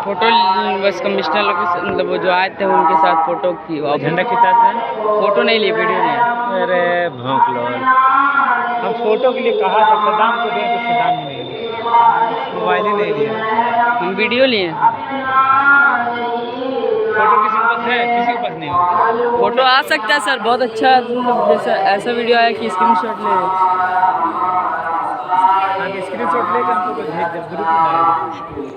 Photo बस commissioner लोग मतलब वो जो आए थे उनके साथ फोटो की। झंडा कितना था? फोटो नहीं लिए, वीडियो लिए। अरे भौंक लो, हम फोटो के लिए कहा था सदाम को दें तो सदाम ही नहीं दिया, मोबाइल ही नहीं दिया। हम वीडियो लिए। फोटो किसी के पास है? किसी के पास नहीं होता। फोटो आ सकता है सर, बहुत अच्छा, मतलब जैसा ऐसा वीडियो आया कि स्क्रीनशॉट ले। स्क्रीनशॉट लेकर हमको भेज दे ग्रुप में।